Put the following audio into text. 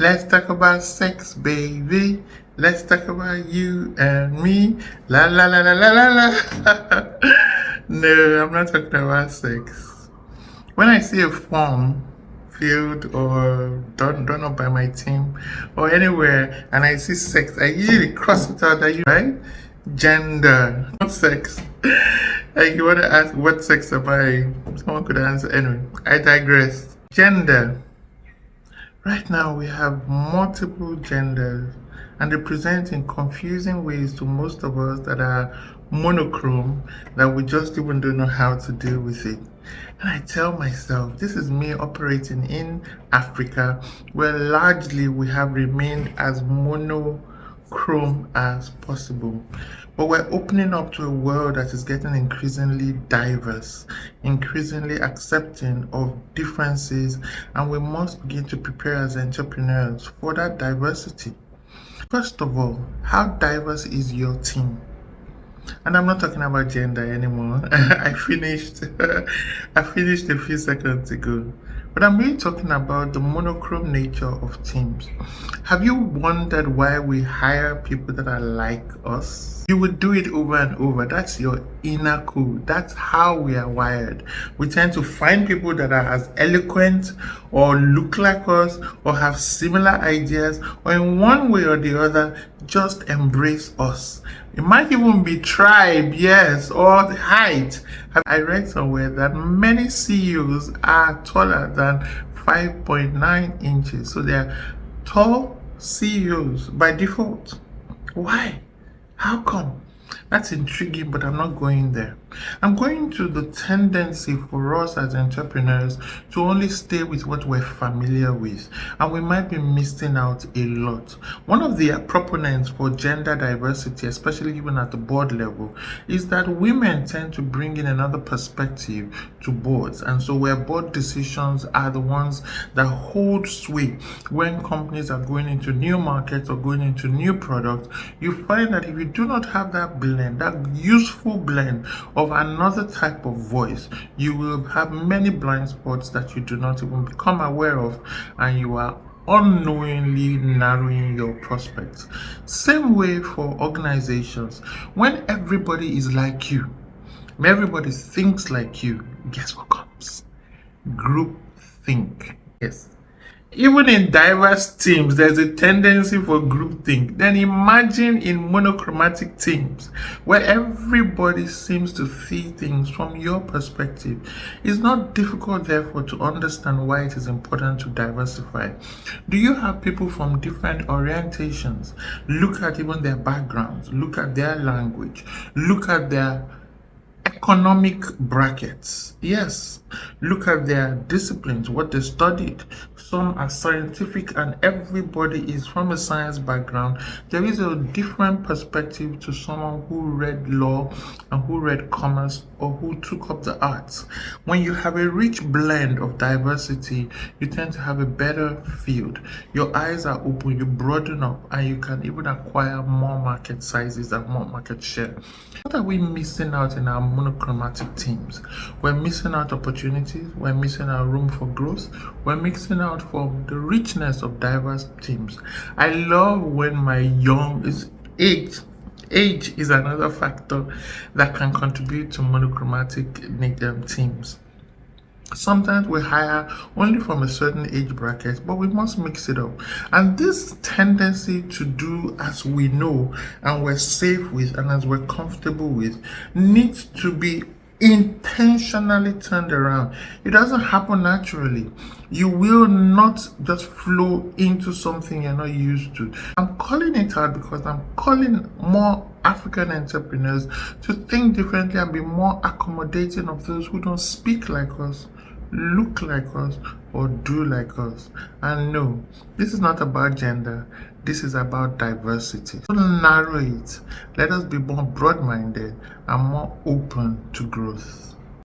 Let's talk about sex, baby. Let's talk about you and me. La la la la la la la. No, I'm not talking about sex. When I see a form filled or done up by my team or anywhere and I see sex, I usually cross it out that you right? Gender, not sex. Like you want to ask what sex am I? Someone could answer. Anyway, I digress. Gender. Right now, we have multiple genders, and they present in confusing ways to most of us that are monochrome, that we just even don't know how to deal with it. And I tell myself, this is me operating in Africa, where largely we have remained as monochrome as possible. But we're opening up to a world that is getting increasingly diverse, increasingly accepting of differences, and we must begin to prepare as entrepreneurs for that diversity. First of all, how diverse is your team? And I'm not talking about gender anymore. I finished I finished a few seconds ago. But I'm really talking about the monochrome nature of teams. Have you wondered why we hire people that are like us? You would do it over and over. That's your inner code. That's how we are wired. We tend to find people that are as eloquent or look like us or have similar ideas or in one way or the other just embrace us. It might even be tribe, yes, or the height. I read somewhere that many CEOs are taller than 5.9 inches. So they are tall CEOs by default. Why? How come? That's intriguing, but I'm not going there. I'm going to the tendency for us as entrepreneurs to only stay with what we're familiar with, and we might be missing out a lot. One of the proponents for gender diversity, especially even at the board level, is that women tend to bring in another perspective to boards, and so where board decisions are the ones that hold sway when companies are going into new markets or going into new products, you find that if you do not have that blend, that useful blend of another type of voice, you will have many blind spots that you do not even become aware of, and you are unknowingly narrowing your prospects. Same way for organizations. When everybody is like you, when everybody thinks like you, guess what comes? Group think. Yes. Even in diverse teams, there's a tendency for groupthink. Then imagine in monochromatic teams where everybody seems to see things from your perspective. It's not difficult, therefore, to understand why it is important to diversify. Do you have people from different orientations? Look at even their backgrounds, look at their language, look at their economic brackets. Yes, look at their disciplines, what they studied. Some are scientific and everybody is from a science background. There is a different perspective to someone who read law and who read commerce or who took up the arts. When you have a rich blend of diversity, you tend to have a better field. Your eyes are open, you broaden up, and you can even acquire more market sizes and more market share. What are we missing out in our monochromatic teams? We're missing out opportunities, we're missing out room for growth, we're missing out from the richness of diverse teams. I love when my young is age. Age is another factor that can contribute to monochromatic teams. Sometimes we hire only from a certain age bracket, but we must mix it up. And this tendency to do as we know and we're safe with and as we're comfortable with needs to be intentionally turned around. It doesn't happen naturally. You will not just flow into something you're not used to. I'm calling it out because I'm calling more African entrepreneurs to think differently and be more accommodating of those who don't speak like us, look like us, or do like us. And no, this is not about gender. This is about diversity. Don't narrow it. Let us be more broad-minded and more open to growth.